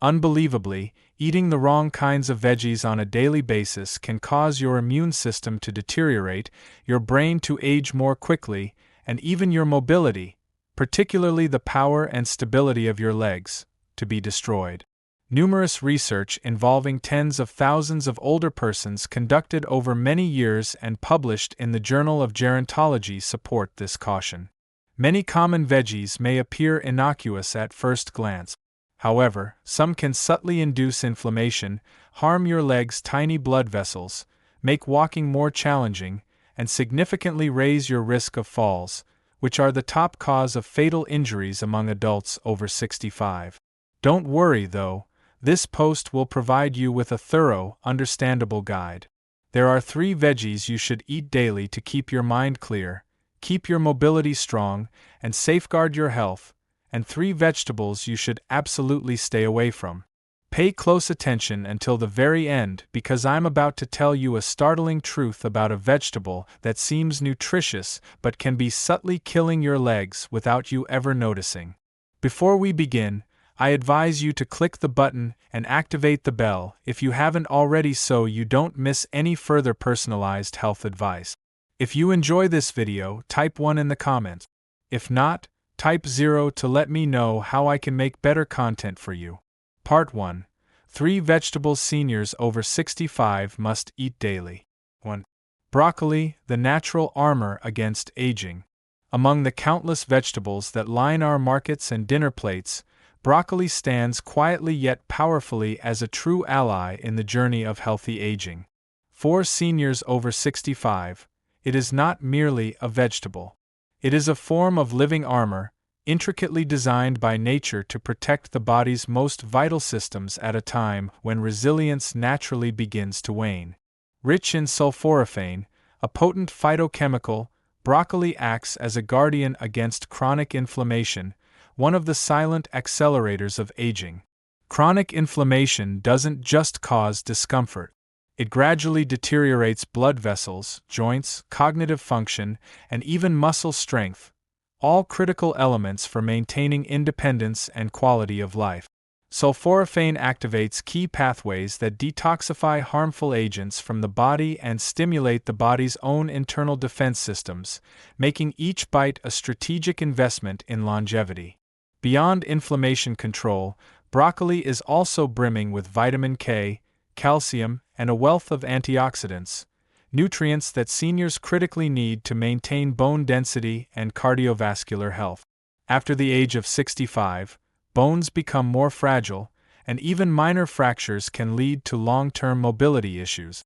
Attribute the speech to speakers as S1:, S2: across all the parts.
S1: Unbelievably, eating the wrong kinds of veggies on a daily basis can cause your immune system to deteriorate, your brain to age more quickly, and even your mobility, particularly the power and stability of your legs, to be destroyed. Numerous research involving tens of thousands of older persons conducted over many years and published in the Journal of Gerontology support this caution. Many common veggies may appear innocuous at first glance. However, some can subtly induce inflammation, harm your legs' tiny blood vessels, make walking more challenging, and significantly raise your risk of falls, which are the top cause of fatal injuries among adults over 65. Don't worry, though, this post will provide you with a thorough, understandable guide. There are 3 veggies you should eat daily to keep your mind clear, keep your mobility strong, and safeguard your health, and 3 vegetables you should absolutely stay away from. Pay close attention until the very end because I'm about to tell you a startling truth about a vegetable that seems nutritious but can be subtly killing your legs without you ever noticing. Before we begin, I advise you to click the button and activate the bell if you haven't already so you don't miss any further personalized health advice. If you enjoy this video, type 1 in the comments. If not, type 0 to let me know how I can make better content for you. Part 1. 3 vegetables seniors over 65 must eat daily. 1. Broccoli, the natural armor against aging. Among the countless vegetables that line our markets and dinner plates, broccoli stands quietly yet powerfully as a true ally in the journey of healthy aging. For seniors over 65, it is not merely a vegetable. It is a form of living armor, intricately designed by nature to protect the body's most vital systems at a time when resilience naturally begins to wane. Rich in sulforaphane, a potent phytochemical, broccoli acts as a guardian against chronic inflammation, one of the silent accelerators of aging. Chronic inflammation doesn't just cause discomfort. It gradually deteriorates blood vessels, joints, cognitive function, and even muscle strength, all critical elements for maintaining independence and quality of life. Sulforaphane activates key pathways that detoxify harmful agents from the body and stimulate the body's own internal defense systems, making each bite a strategic investment in longevity. Beyond inflammation control, broccoli is also brimming with vitamin K, calcium, and a wealth of antioxidants, nutrients that seniors critically need to maintain bone density and cardiovascular health. After the age of 65, bones become more fragile, and even minor fractures can lead to long-term mobility issues.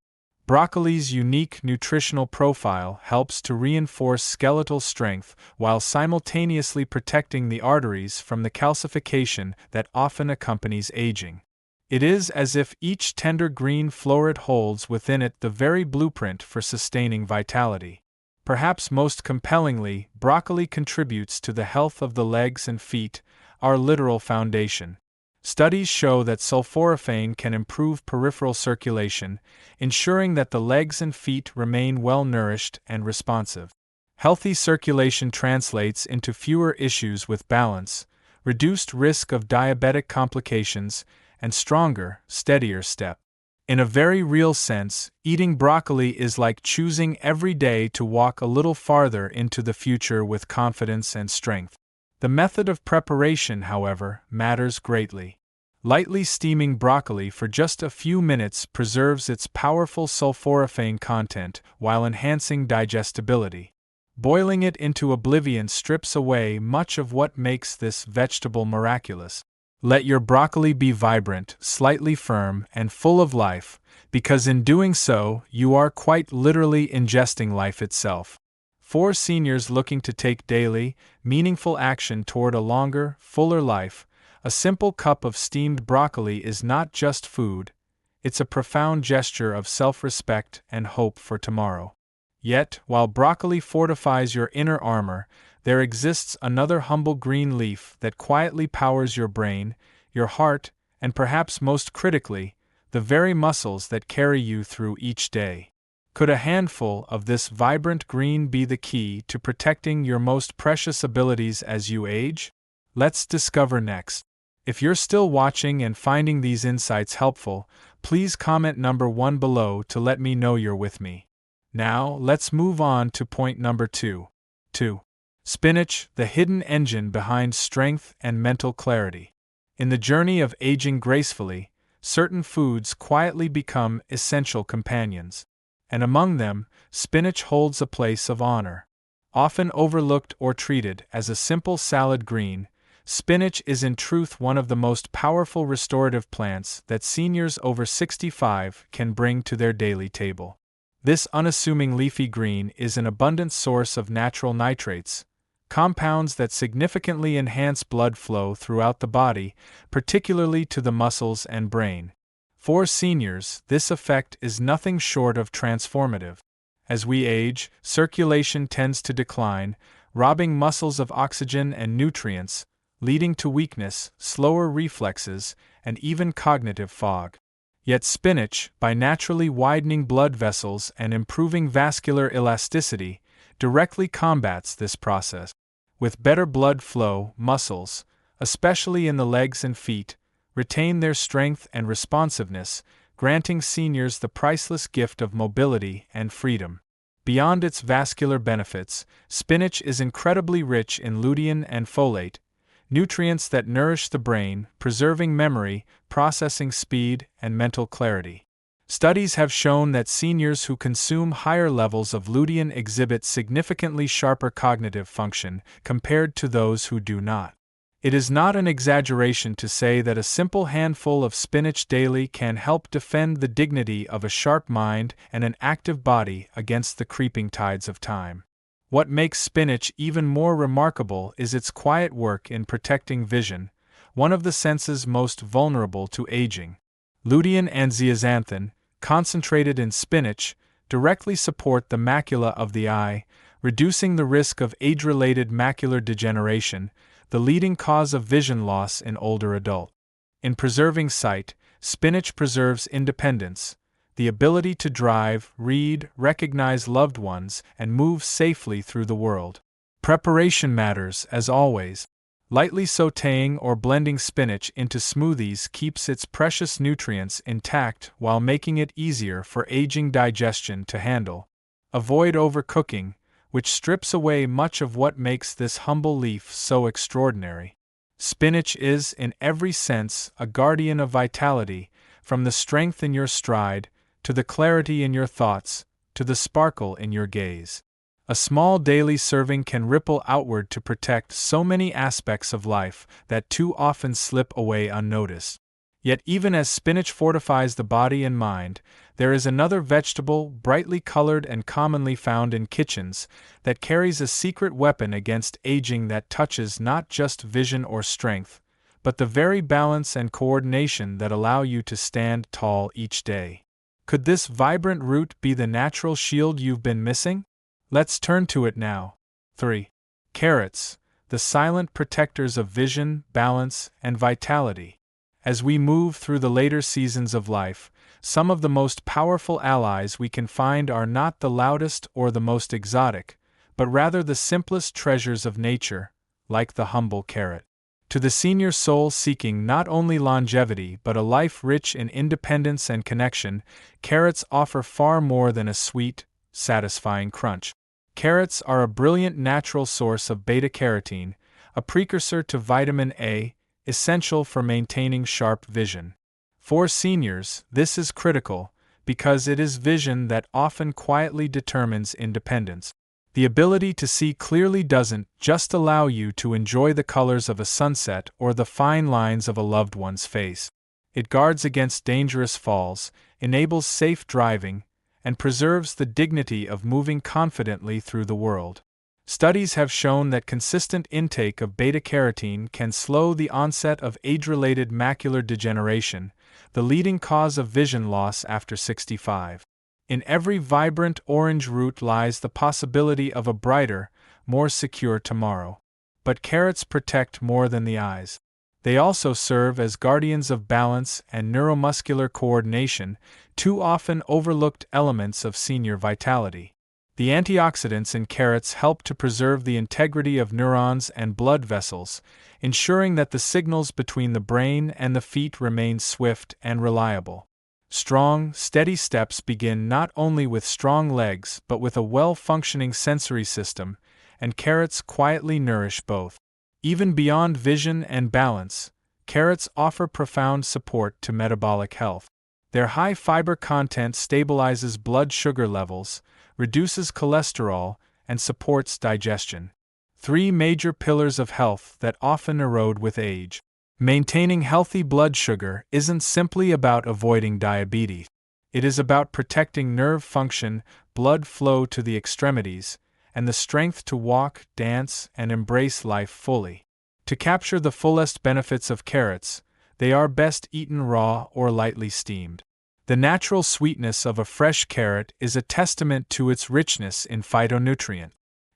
S1: Broccoli's unique nutritional profile helps to reinforce skeletal strength while simultaneously protecting the arteries from the calcification that often accompanies aging. It is as if each tender green floret holds within it the very blueprint for sustaining vitality. Perhaps most compellingly, broccoli contributes to the health of the legs and feet, our literal foundation. Studies show that sulforaphane can improve peripheral circulation, ensuring that the legs and feet remain well-nourished and responsive. Healthy circulation translates into fewer issues with balance, reduced risk of diabetic complications, and stronger, steadier step. In a very real sense, eating broccoli is like choosing every day to walk a little farther into the future with confidence and strength. The method of preparation, however, matters greatly. Lightly steaming broccoli for just a few minutes preserves its powerful sulforaphane content while enhancing digestibility. Boiling it into oblivion strips away much of what makes this vegetable miraculous. Let your broccoli be vibrant, slightly firm, and full of life, because in doing so, you are quite literally ingesting life itself. For seniors looking to take daily, meaningful action toward a longer, fuller life, a simple cup of steamed broccoli is not just food, it's a profound gesture of self-respect and hope for tomorrow. Yet, while broccoli fortifies your inner armor, there exists another humble green leaf that quietly powers your brain, your heart, and perhaps most critically, the very muscles that carry you through each day. Could a handful of this vibrant green be the key to protecting your most precious abilities as you age? Let's discover next. If you're still watching and finding these insights helpful, please comment number 1 below to let me know you're with me. Now, let's move on to point number 2. 2. Spinach, the hidden engine behind strength and mental clarity. In the journey of aging gracefully, certain foods quietly become essential companions. And among them, spinach holds a place of honor. Often overlooked or treated as a simple salad green, spinach is in truth one of the most powerful restorative plants that seniors over 65 can bring to their daily table. This unassuming leafy green is an abundant source of natural nitrates, compounds that significantly enhance blood flow throughout the body, particularly to the muscles and brain. For seniors, this effect is nothing short of transformative. As we age, circulation tends to decline, robbing muscles of oxygen and nutrients, leading to weakness, slower reflexes, and even cognitive fog. Yet spinach, by naturally widening blood vessels and improving vascular elasticity, directly combats this process. With better blood flow, muscles, especially in the legs and feet, retain their strength and responsiveness, granting seniors the priceless gift of mobility and freedom. Beyond its vascular benefits, spinach is incredibly rich in lutein and folate, nutrients that nourish the brain, preserving memory, processing speed, and mental clarity. Studies have shown that seniors who consume higher levels of lutein exhibit significantly sharper cognitive function compared to those who do not. It is not an exaggeration to say that a simple handful of spinach daily can help defend the dignity of a sharp mind and an active body against the creeping tides of time. What makes spinach even more remarkable is its quiet work in protecting vision, one of the senses most vulnerable to aging. Lutein and zeaxanthin, concentrated in spinach, directly support the macula of the eye, reducing the risk of age-related macular degeneration, the leading cause of vision loss in older adults. In preserving sight, spinach preserves independence, the ability to drive, read, recognize loved ones, and move safely through the world. Preparation matters, as always. Lightly sautéing or blending spinach into smoothies keeps its precious nutrients intact while making it easier for aging digestion to handle. Avoid overcooking, which strips away much of what makes this humble leaf so extraordinary. Spinach is, in every sense, a guardian of vitality, from the strength in your stride, to the clarity in your thoughts, to the sparkle in your gaze. A small daily serving can ripple outward to protect so many aspects of life that too often slip away unnoticed. Yet even as spinach fortifies the body and mind, there is another vegetable, brightly colored and commonly found in kitchens, that carries a secret weapon against aging that touches not just vision or strength, but the very balance and coordination that allow you to stand tall each day. Could this vibrant root be the natural shield you've been missing? Let's turn to it now. 3. Carrots, the silent protectors of vision, balance, and vitality. As we move through the later seasons of life, some of the most powerful allies we can find are not the loudest or the most exotic, but rather the simplest treasures of nature, like the humble carrot. To the senior soul seeking not only longevity but a life rich in independence and connection, carrots offer far more than a sweet, satisfying crunch. Carrots are a brilliant natural source of beta-carotene, a precursor to vitamin A, essential for maintaining sharp vision. For seniors, this is critical, because it is vision that often quietly determines independence. The ability to see clearly doesn't just allow you to enjoy the colors of a sunset or the fine lines of a loved one's face. It guards against dangerous falls, enables safe driving, and preserves the dignity of moving confidently through the world. Studies have shown that consistent intake of beta-carotene can slow the onset of age-related macular degeneration, the leading cause of vision loss after 65. In every vibrant orange root lies the possibility of a brighter, more secure tomorrow. But carrots protect more than the eyes. They also serve as guardians of balance and neuromuscular coordination, two often overlooked elements of senior vitality. The antioxidants in carrots help to preserve the integrity of neurons and blood vessels, ensuring that the signals between the brain and the feet remain swift and reliable. Strong, steady steps begin not only with strong legs but with a well-functioning sensory system, and carrots quietly nourish both. Even beyond vision and balance, carrots offer profound support to metabolic health. Their high fiber content stabilizes blood sugar levels, reduces cholesterol, and supports digestion. Three major pillars of health that often erode with age. Maintaining healthy blood sugar isn't simply about avoiding diabetes. It is about protecting nerve function, blood flow to the extremities, and the strength to walk, dance, and embrace life fully. To capture the fullest benefits of carrots, they are best eaten raw or lightly steamed. The natural sweetness of a fresh carrot is a testament to its richness in phytonutrient.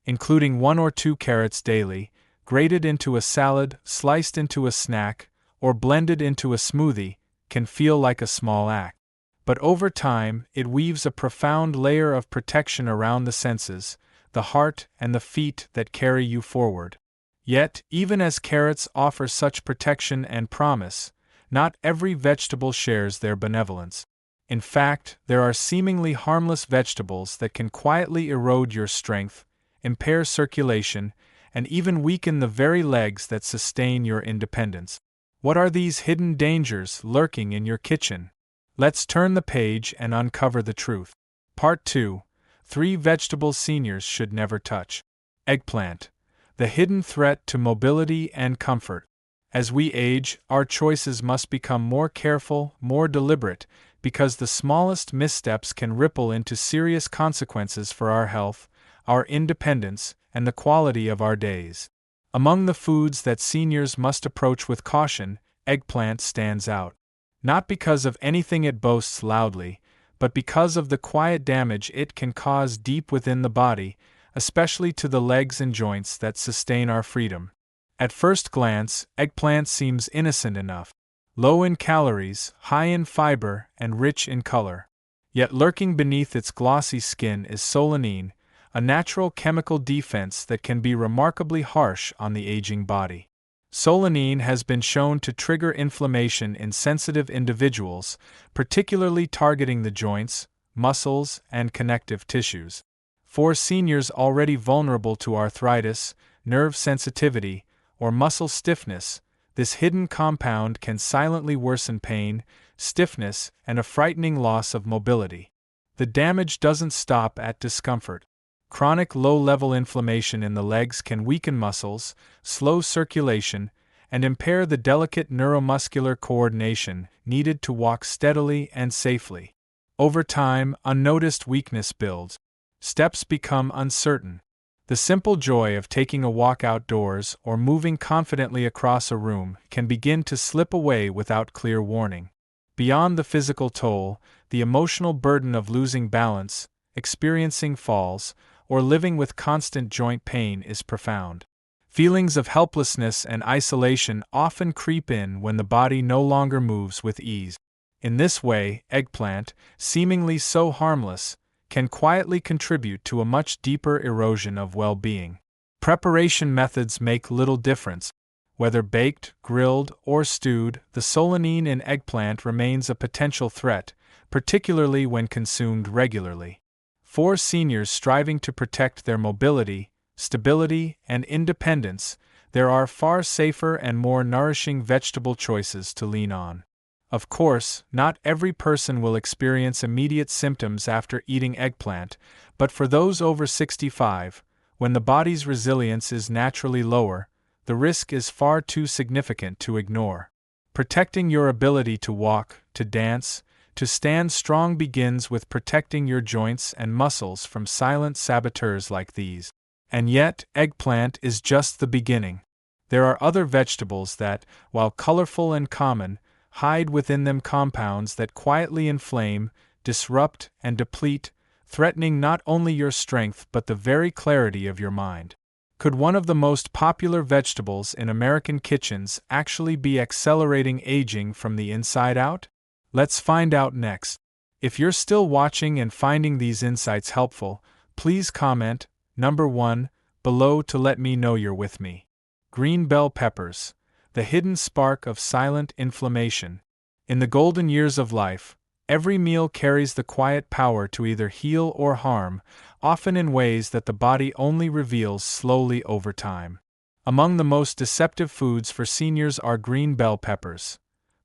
S1: Including 1 or 2 carrots daily, grated into a salad, sliced into a snack, or blended into a smoothie, can feel like a small act. But over time, it weaves a profound layer of protection around the senses, the heart, and the feet that carry you forward. Yet, even as carrots offer such protection and promise, not every vegetable shares their benevolence. In fact, there are seemingly harmless vegetables that can quietly erode your strength, impair circulation, and even weaken the very legs that sustain your independence. What are these hidden dangers lurking in your kitchen? Let's turn the page and uncover the truth. Part 2. 3 vegetables seniors should never touch. Eggplant. The hidden threat to mobility and comfort. As we age, our choices must become more careful, more deliberate, because the smallest missteps can ripple into serious consequences for our health, our independence, and the quality of our days. Among the foods that seniors must approach with caution, eggplant stands out. Not because of anything it boasts loudly, but because of the quiet damage it can cause deep within the body, especially to the legs and joints that sustain our freedom. At first glance, eggplant seems innocent enough. Low in calories, high in fiber, and rich in color. Yet lurking beneath its glossy skin is solanine, a natural chemical defense that can be remarkably harsh on the aging body. Solanine has been shown to trigger inflammation in sensitive individuals, particularly targeting the joints, muscles, and connective tissues. For seniors already vulnerable to arthritis, nerve sensitivity, or muscle stiffness, this hidden compound can silently worsen pain, stiffness, and a frightening loss of mobility. The damage doesn't stop at discomfort. Chronic low-level inflammation in the legs can weaken muscles, slow circulation, and impair the delicate neuromuscular coordination needed to walk steadily and safely. Over time, unnoticed weakness builds. Steps become uncertain. The simple joy of taking a walk outdoors or moving confidently across a room can begin to slip away without clear warning. Beyond the physical toll, the emotional burden of losing balance, experiencing falls, or living with constant joint pain is profound. Feelings of helplessness and isolation often creep in when the body no longer moves with ease. In this way, eggplant, seemingly so harmless, can quietly contribute to a much deeper erosion of well-being. Preparation methods make little difference. Whether baked, grilled, or stewed, the solanine in eggplant remains a potential threat, particularly when consumed regularly. For seniors striving to protect their mobility, stability, and independence, there are far safer and more nourishing vegetable choices to lean on. Of course, not every person will experience immediate symptoms after eating eggplant, but for those over 65, when the body's resilience is naturally lower, the risk is far too significant to ignore. Protecting your ability to walk, to dance, to stand strong begins with protecting your joints and muscles from silent saboteurs like these. And yet, eggplant is just the beginning. There are other vegetables that, while colorful and common, hide within them compounds that quietly inflame, disrupt, and deplete, threatening not only your strength but the very clarity of your mind. Could one of the most popular vegetables in American kitchens actually be accelerating aging from the inside out? Let's find out next. If you're still watching and finding these insights helpful, please comment, number 1, below to let me know you're with me. Green bell peppers, the hidden spark of silent inflammation. In the golden years of life, every meal carries the quiet power to either heal or harm, often in ways that the body only reveals slowly over time. Among the most deceptive foods for seniors are green bell peppers.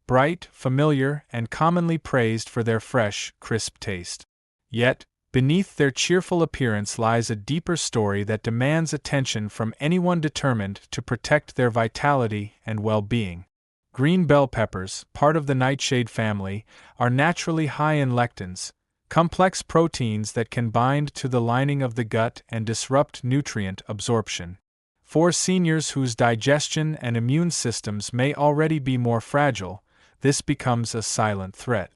S1: Bright, familiar, and commonly praised for their fresh, crisp taste. Yet, beneath their cheerful appearance lies a deeper story that demands attention from anyone determined to protect their vitality and well-being. Green bell peppers, part of the nightshade family, are naturally high in lectins, complex proteins that can bind to the lining of the gut and disrupt nutrient absorption. For seniors whose digestion and immune systems may already be more fragile, this becomes a silent threat.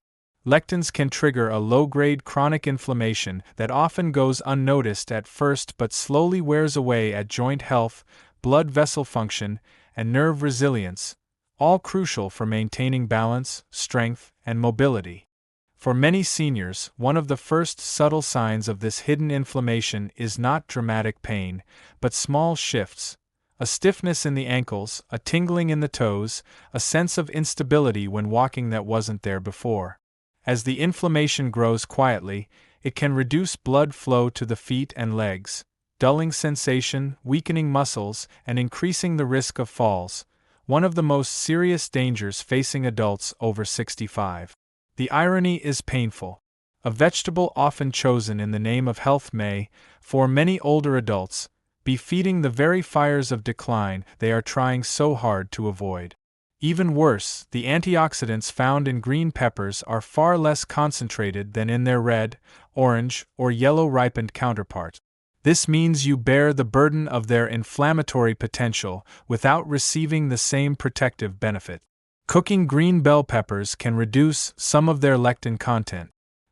S1: Lectins can trigger a low-grade chronic inflammation that often goes unnoticed at first but slowly wears away at joint health, blood vessel function, and nerve resilience, all crucial for maintaining balance, strength, and mobility. For many seniors, one of the first subtle signs of this hidden inflammation is not dramatic pain, but small shifts. A stiffness in the ankles, a tingling in the toes, a sense of instability when walking that wasn't there before. As the inflammation grows quietly, it can reduce blood flow to the feet and legs, dulling sensation, weakening muscles, and increasing the risk of falls, one of the most serious dangers facing adults over 65. The irony is painful. A vegetable often chosen in the name of health may, for many older adults, be feeding the very fires of decline they are trying so hard to avoid. Even worse, the antioxidants found in green peppers are far less concentrated than in their red, orange, or yellow ripened counterpart. This means you bear the burden of their inflammatory potential without receiving the same protective benefit. Cooking green bell peppers can reduce some of their lectin content,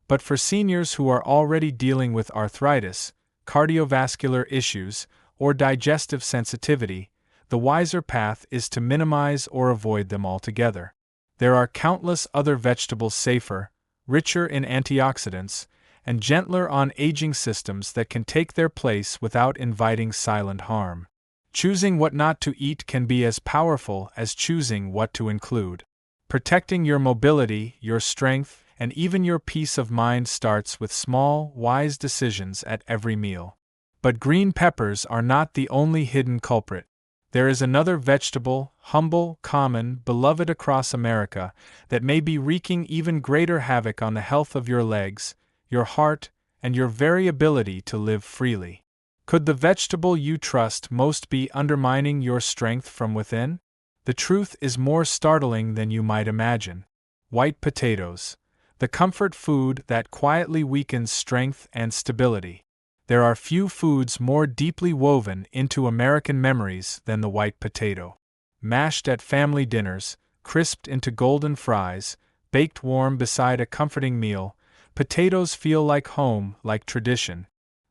S1: but for seniors who are already dealing with arthritis, cardiovascular issues, or digestive sensitivity, the wiser path is to minimize or avoid them altogether. There are countless other vegetables safer, richer in antioxidants, and gentler on aging systems that can take their place without inviting silent harm. Choosing what not to eat can be as powerful as choosing what to include. Protecting your mobility, your strength, and even your peace of mind starts with small, wise decisions at every meal. But green peppers are not the only hidden culprit. There is another vegetable, humble, common, beloved across America, that may be wreaking even greater havoc on the health of your legs, your heart, and your very ability to live freely. Could the vegetable you trust most be undermining your strength from within? The truth is more startling than you might imagine. White potatoes, the comfort food that quietly weakens strength and stability. There are few foods more deeply woven into American memories than the white potato. Mashed at family dinners, crisped into golden fries, baked warm beside a comforting meal, potatoes feel like home, like tradition.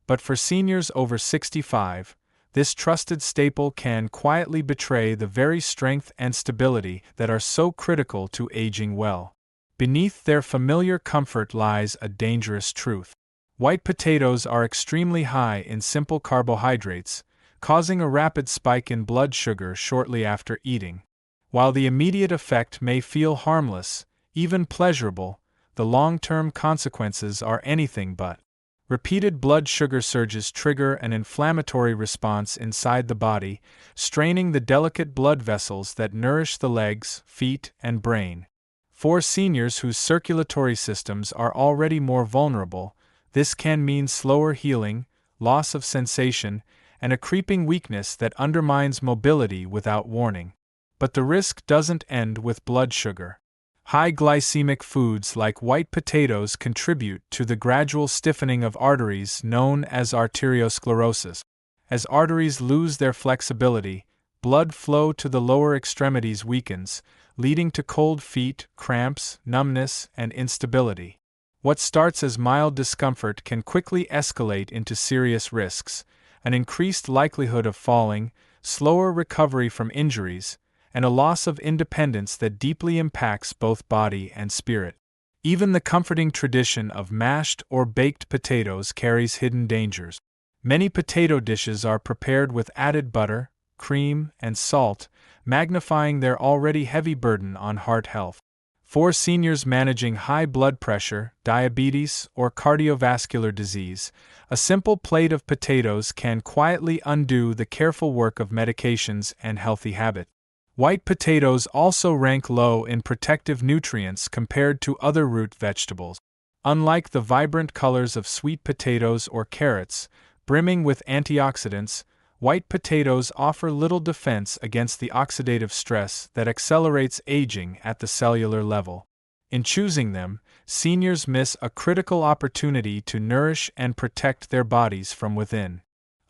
S1: But for seniors over 65, this trusted staple can quietly betray the very strength and stability that are so critical to aging well. Beneath their familiar comfort lies a dangerous truth. White potatoes are extremely high in simple carbohydrates, causing a rapid spike in blood sugar shortly after eating. While the immediate effect may feel harmless, even pleasurable, the long-term consequences are anything but. Repeated blood sugar surges trigger an inflammatory response inside the body, straining the delicate blood vessels that nourish the legs, feet, and brain. For seniors whose circulatory systems are already more vulnerable, this can mean slower healing, loss of sensation, and a creeping weakness that undermines mobility without warning. But the risk doesn't end with blood sugar. High glycemic foods like white potatoes contribute to the gradual stiffening of arteries known as arteriosclerosis. As arteries lose their flexibility, blood flow to the lower extremities weakens, leading to cold feet, cramps, numbness, and instability. What starts as mild discomfort can quickly escalate into serious risks, an increased likelihood of falling, slower recovery from injuries, and a loss of independence that deeply impacts both body and spirit. Even the comforting tradition of mashed or baked potatoes carries hidden dangers. Many potato dishes are prepared with added butter, cream, and salt, magnifying their already heavy burden on heart health. For seniors managing high blood pressure, diabetes, or cardiovascular disease, a simple plate of potatoes can quietly undo the careful work of medications and healthy habits. White potatoes also rank low in protective nutrients compared to other root vegetables. Unlike the vibrant colors of sweet potatoes or carrots, brimming with antioxidants, white potatoes offer little defense against the oxidative stress that accelerates aging at the cellular level. In choosing them, seniors miss a critical opportunity to nourish and protect their bodies from within.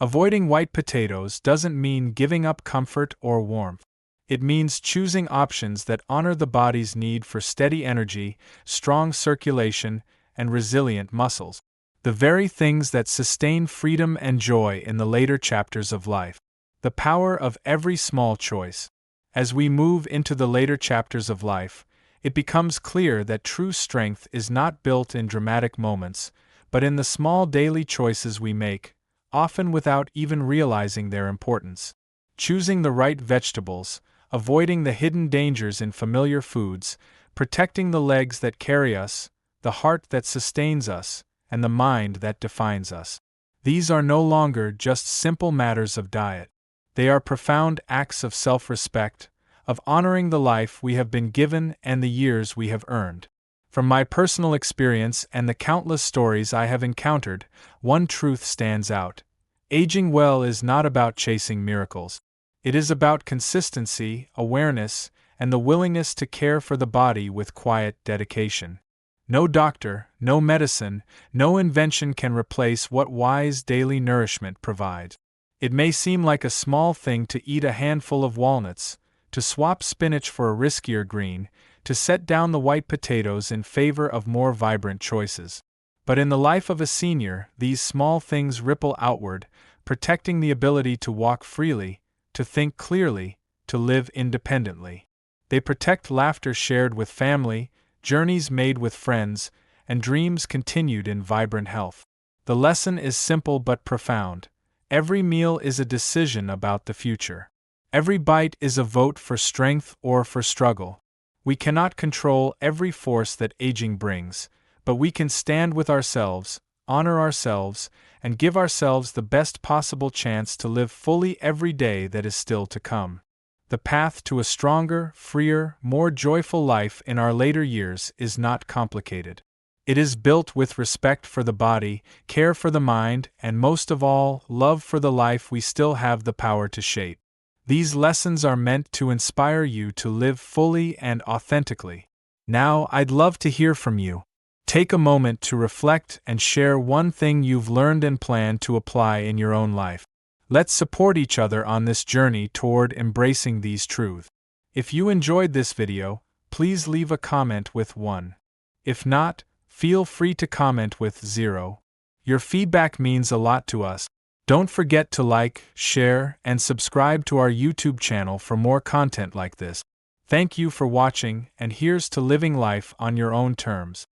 S1: Avoiding white potatoes doesn't mean giving up comfort or warmth. It means choosing options that honor the body's need for steady energy, strong circulation, and resilient muscles. The very things that sustain freedom and joy in the later chapters of life. The power of every small choice. As we move into the later chapters of life, it becomes clear that true strength is not built in dramatic moments, but in the small daily choices we make, often without even realizing their importance. Choosing the right vegetables, avoiding the hidden dangers in familiar foods, protecting the legs that carry us, the heart that sustains us, and the mind that defines us. These are no longer just simple matters of diet. They are profound acts of self-respect, of honoring the life we have been given and the years we have earned. From my personal experience and the countless stories I have encountered, one truth stands out. Aging well is not about chasing miracles. It is about consistency, awareness, and the willingness to care for the body with quiet dedication. No doctor, no medicine, no invention can replace what wise daily nourishment provides. It may seem like a small thing to eat a handful of walnuts, to swap spinach for a riskier green, to set down the white potatoes in favor of more vibrant choices. But in the life of a senior, these small things ripple outward, protecting the ability to walk freely, to think clearly, to live independently. They protect laughter shared with family, journeys made with friends, and dreams continued in vibrant health. The lesson is simple but profound. Every meal is a decision about the future. Every bite is a vote for strength or for struggle. We cannot control every force that aging brings, but we can stand with ourselves, honor ourselves, and give ourselves the best possible chance to live fully every day that is still to come. The path to a stronger, freer, more joyful life in our later years is not complicated. It is built with respect for the body, care for the mind, and most of all, love for the life we still have the power to shape. These lessons are meant to inspire you to live fully and authentically. Now, I'd love to hear from you. Take a moment to reflect and share one thing you've learned and plan to apply in your own life. Let's support each other on this journey toward embracing these truths. If you enjoyed this video, please leave a comment with 1. If not, feel free to comment with 0. Your feedback means a lot to us. Don't forget to like, share, and subscribe to our YouTube channel for more content like this. Thank you for watching, and here's to living life on your own terms.